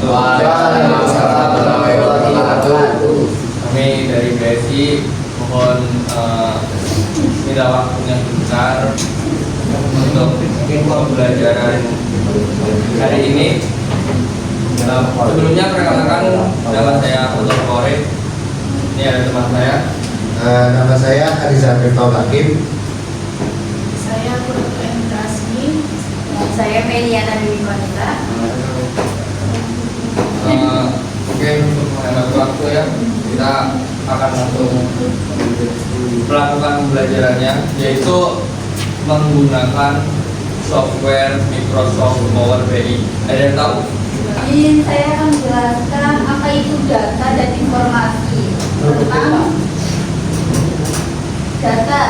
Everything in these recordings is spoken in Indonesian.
Waalaikumsalam warahmatullahi wabarakatuh. Kami dari BSI mohon minta waktunya sebentar untuk pembelajaran hari ini. Sebelumnya perkenalkan, nama saya Abdul Qorib. Ini ada teman saya. Nama saya Ariza Firtaul Hakim. Saya Putu Endrasmi. Saya Meliana Dewi Wanita. Mungkin untuk menghemat waktu ya, kita akan langsung melakukan pembelajarannya, yaitu menggunakan software Microsoft Power BI. Ada yang tahu? Saya akan menjelaskan apa itu data dan informasi. Pertama, data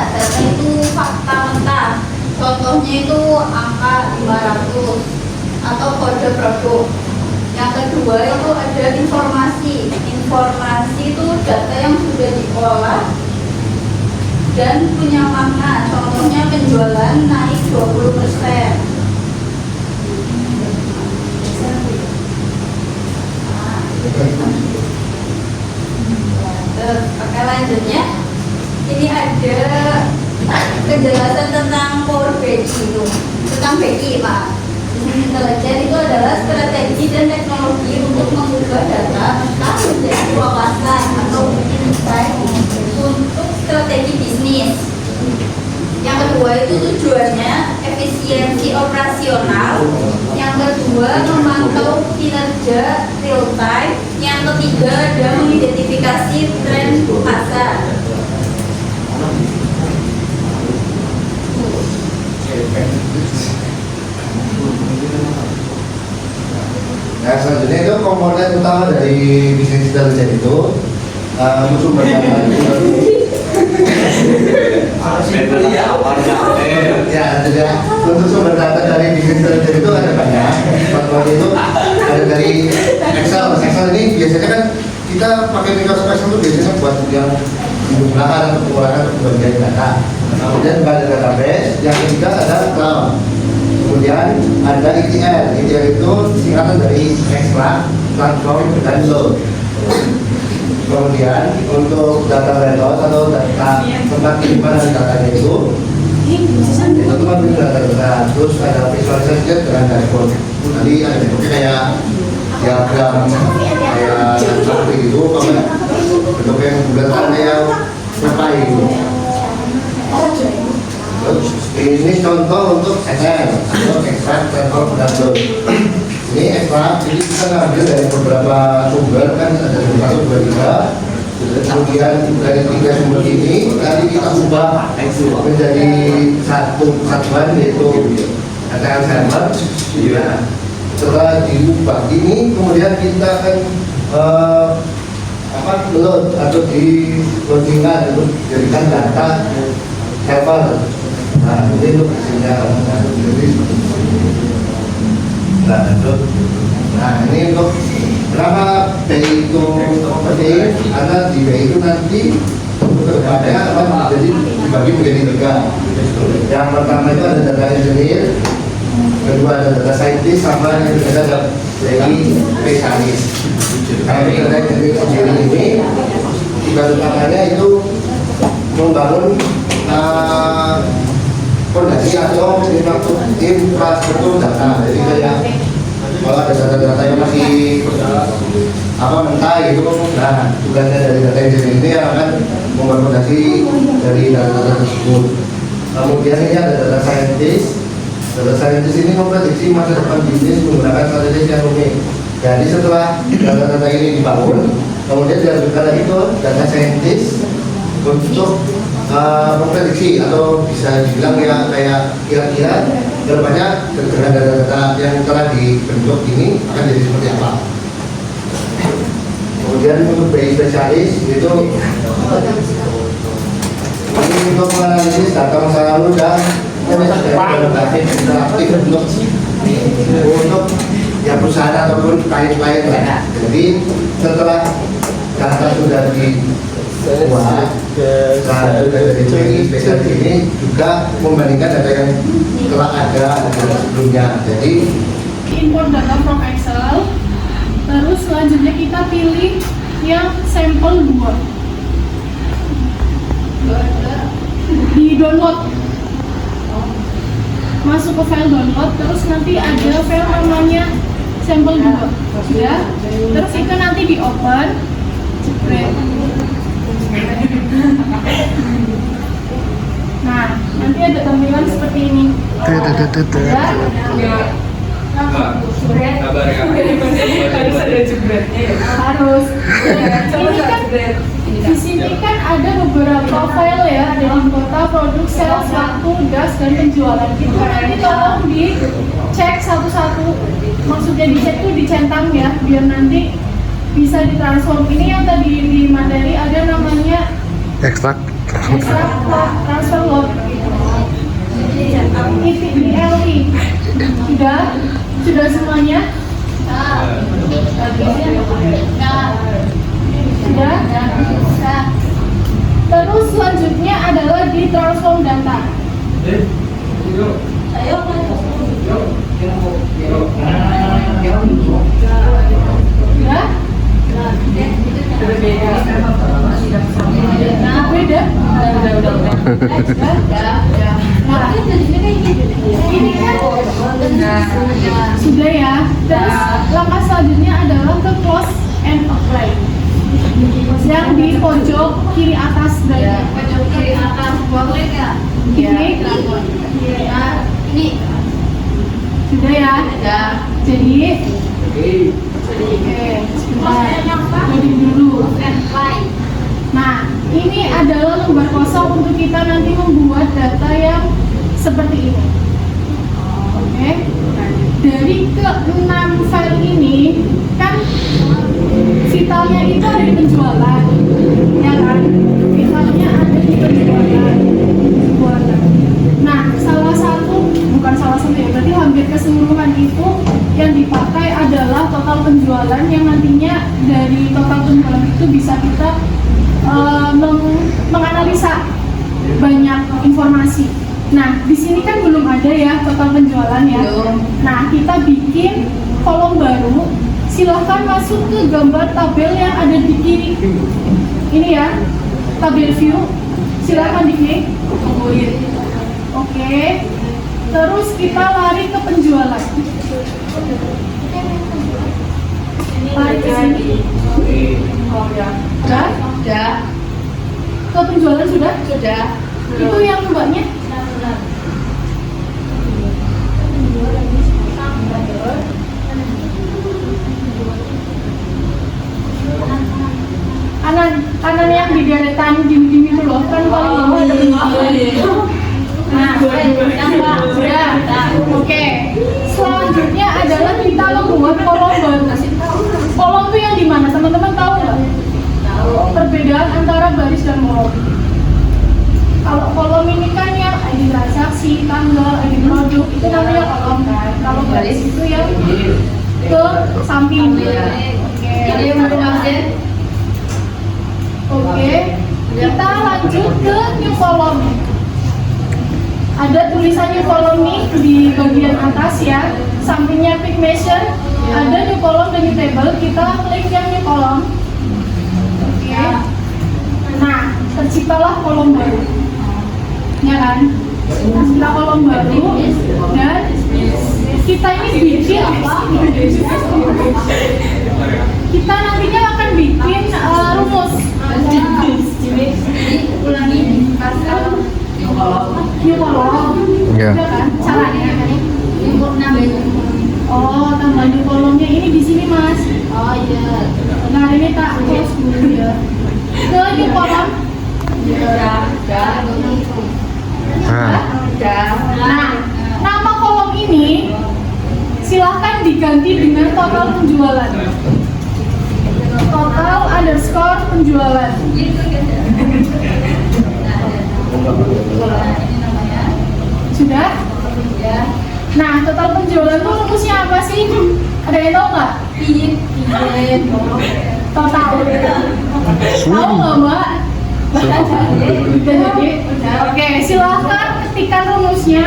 itu fakta mentah. Contohnya itu angka 500 atau kode produk. Yang kedua itu ada informasi. Informasi itu data yang sudah diolah dan punya makna. Contohnya penjualan naik 20%. Oke, lanjutnya ini ada penjelasan tentang Power BI itu, tentang BI Pak. Intelijen itu adalah strategi dan teknologi untuk mengubah data mentah menjadi wawasan atau insight untuk strategi bisnis. Yang kedua itu tujuannya efisiensi operasional. Yang kedua memantau kinerja real time. Yang ketiga ada mengidentifikasi tren pasar. Nah, selanjutnya itu komponen utama dari bisnis intelijen itu sumber data. Ya, jadi untuk sumber data dari bisnis intelijen itu ada banyak. Contohnya itu ada dari Excel. Excel ini biasanya kan kita pakai Microsoft Excel itu biasanya buat yang jumlahan atau pengurangan atau pembagian data. Kemudian ada database. Yang ketiga ada cloud. Kemudian ada ETL. ETL itu singkatan dari extract, transform, dan load. Kemudian untuk data warehouse atau data tempat penyimpanan datanya itu tempat data. Terus ada visualisasi dengan dashboard. Tadi ada bentuknya kayak diagram, kayak seperti itu, bentuk yang bulat kayak apa itu. Ini contoh untuk Excel atau extract, transform, dan load. Ini extract, jadi kita ngambil dari beberapa sumber, kan ada 1, 2, 3. Kemudian dari 3 sumber ini nanti kita ubah menjadi satu kesatuan, yaitu ATL server. Setelah diubah ini, kemudian kita akan load atau di loadingan untuk jadikan data server. Nah, ini untuk hasilnya. Nah, ini untuk kenapa BI itu penting, karena di BI itu nanti kedepannya akan jadi dibagi menjadi 3. Yang pertama itu ada data engineer, kedua ada data scientist, sama yang ketiga ada BI spesialis. Kalau data engineer ini tugas utamanya itu membangun fondasi atau infrastruktur data. Jadi kayak kalau ada data-data yang masih mentah gitu, nah tugasnya dari data engineer ini yang akan membuat fondasi dari data-data tersebut. Kemudian ini ada data scientist. Data scientist ini memprediksi masa depan bisnis menggunakan strategi yang rumit. Jadi setelah data-data ini dibangun, kemudian dilanjutkan lagi ke data scientist untuk memprediksi atau bisa dibilang ya kayak kira-kira kedepannya dengan data-data yang telah dibentuk ini akan jadi seperti apa. Kemudian untuk BI spesialis itu ini untuk menganalisis data masa lalu dan interaktif untuk ya perusahaan ataupun klien-klien lah. Jadi setelah data sudah dibuat, dari BI spesialis ini juga membandingkan data yang telah ada sebelumnya. Jadi import data from Excel, yang sampel 2. Di download. Masuk ke file download, terus nanti ada file namanya sampel 2. Sudah? Terus itu nanti di open. Jepret. Nah, nanti ada tampilan seperti ini. Ya? Sabar ya. Harus ada jebretnya. Harus. Ini kan di sini kan ada beberapa file ya, ada di kota, produk, sales, waktu, gas, dan penjualan. Itu nanti tolong dicek satu-satu. Maksudnya dicek itu dicentang ya, biar nanti bisa ditransform. Ini yang tadi di materi ada namanya Ekstrak. transfer log. IPLI. Sudah semuanya? Sudah? Terus selanjutnya adalah di transform data. Sudah? Beda? Nah, ini kan sudah ya. Terus langkah selanjutnya adalah ke close and apply. Yang di pojok kiri atas dari Pojok kiri atas boleh nggak? ini. Ini Sudah ya. Jadi Oke. sebentar. Jadi dulu. Nah, ini adalah lembar kosong untuk kita nanti membuat data yang seperti ini. Oke. Dari ke-6 file ini kan vitalnya itu ada di penjualan, ya kan? Vitalnya ada di penjualan. Nah, bukan salah satu ya, berarti hampir keseluruhan itu yang dipakai adalah total penjualan yang nantinya dari total penjualan itu bisa kita menganalisa banyak informasi. Nah, di sini kan belum ada ya total penjualan ya. Nah, kita bikin kolom baru. Silahkan masuk ke gambar tabel yang ada di kiri. Ini ya, tabel view. Silahkan diklik. Oke. Terus kita lari ke penjualan. Lari ke sini. Sudah? Ke penjualan sudah? Sudah. Itu yang mbaknya? Kanan yang di deretan gini-gini itu loh, kan paling bawah ada penjualan. Nah, sudah. Oke. Selanjutnya adalah kita membuat kolom baru. Kolom itu yang di mana? Teman-teman tahu nggak? Perbedaan antara baris dan kolom. Kalau kolom ini kan yang ID transaksi, tanggal, ID produk, itu namanya kolom kan. Kalau baris itu yang ke samping. Oke. Kita lanjut ke new column. Ada tulisan new column nih di bagian atas ya. Sampingnya pick measure. Ada new column dan new table. Kita klik yang new column. Oke. Nah, terciptalah kolom baru. Ya kan? Tercipta kolom baru dan kita ini bikin kita nantinya akan bikin rumus. Ulangi pasal New column. Ya. Udah kan? Caranya untuk nambahin. oh, tambah new column-nya ini di sini, Mas. Oh iya. Nah, ini tak close dulu ya. Ke new column. Nah, nama kolom ini silahkan diganti dengan total penjualan. Total underscore penjualan. Sudah? Nah, total penjualan itu rumusnya apa sih? Ada yang tahu nggak? Total. Tahu nggak, Mbak? Oke, silahkan ketikkan rumusnya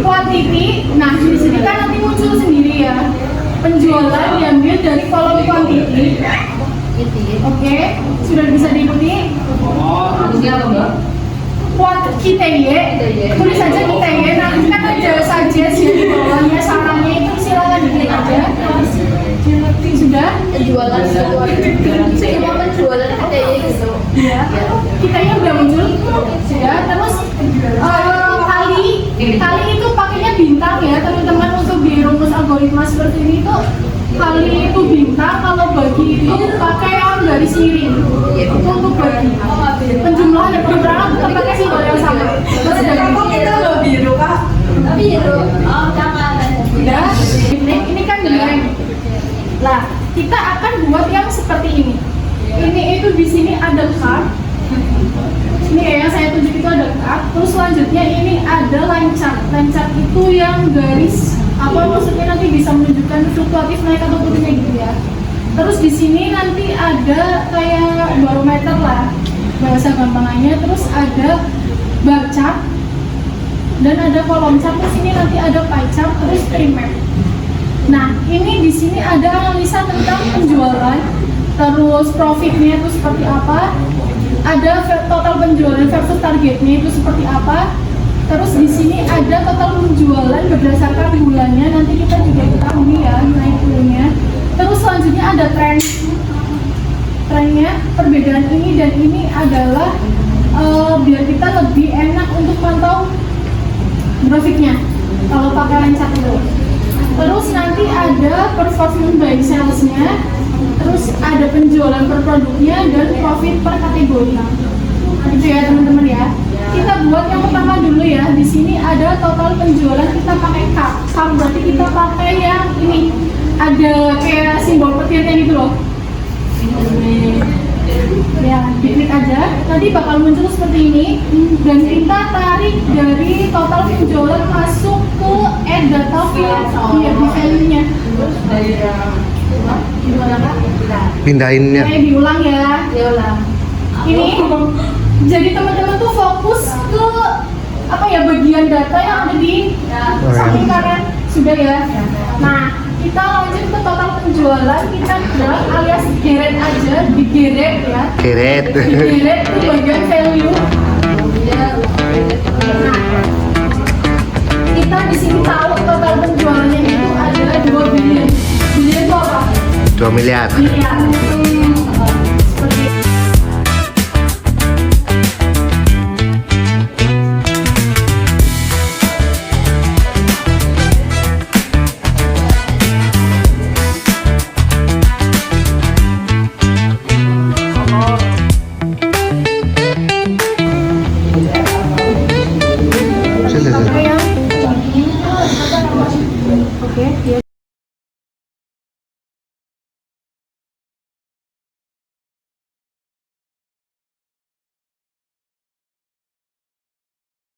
quantity. Nah, di sini kan nanti muncul sendiri ya. Penjualan diambil dari kolom quantity Oke, sudah bisa diikuti? Ini apa Mbak? Kuat kita ya, tulis saja kita ya. Nanti kan ada saja sih di bawahnya sarannya itu silakan diklik aja. Sudah? Penjualan semua penjualan ada gitu. Ya, kitanya udah muncul. Sudah. Terus kali itu pakainya bintang ya teman-teman untuk di rumus algoritma seperti ini tuh kali itu bintang, kalau bagi itu pakai yang garis miring untuk bagi penjumlahan dan pengurangan tetap pakai simbol yang sama. Terus dari Kita lo biru kah? Biru. Oh, jangan. ya, ini kan miring. Lah, kita akan buat yang seperti ini. Ini itu di sini ada card. Ini ya yang saya tunjuk itu ada card. Terus selanjutnya ini ada line chart. Line chart itu yang garis apa maksudnya nanti bisa menunjukkan fluktuatif naik atau turunnya gitu ya. Terus di sini nanti ada kayak barometer lah bahasa gampangannya. Terus ada bar chart dan ada kolom chart. Terus ini nanti ada pie chart terus remap. Nah ini di sini ada analisa tentang penjualan, terus profitnya itu seperti apa, ada total penjualan versus targetnya itu seperti apa. Terus di sini ada total penjualan berdasarkan bulannya, nanti kita juga ketahui ya naik turunnya. Terus selanjutnya ada trennya, perbedaan ini dan ini adalah biar kita lebih enak untuk pantau grafiknya kalau pakai line chart itu. Terus nanti ada performance by sales-nya, terus ada penjualan per produknya dan profit per kategori. Gitu ya teman-teman ya. Kita buat yang pertama dulu ya. Di sini ada total penjualan, kita pakai cup. Cup berarti kita pakai yang ini. Ada kayak simbol petirnya gitu loh. Ya, diklik aja. Nanti bakal muncul seperti ini. Dan kita tarik dari total penjualan masuk ke add data field. Iya, di value-nya. Gimana Kak? Pindahinnya. Oke, diulang ya. Diulang. Ini jadi teman-teman tuh fokus ke apa ya bagian data yang ada di samping kanan sudah ya. Nah kita lanjut ke total penjualan, kita drag alias geret aja, digeret ya. Geret. Digeret ke bagian value. Nah kita di sini tahu total penjualannya itu ada 2 billion. Billion itu apa? 2 miliar. Miliar.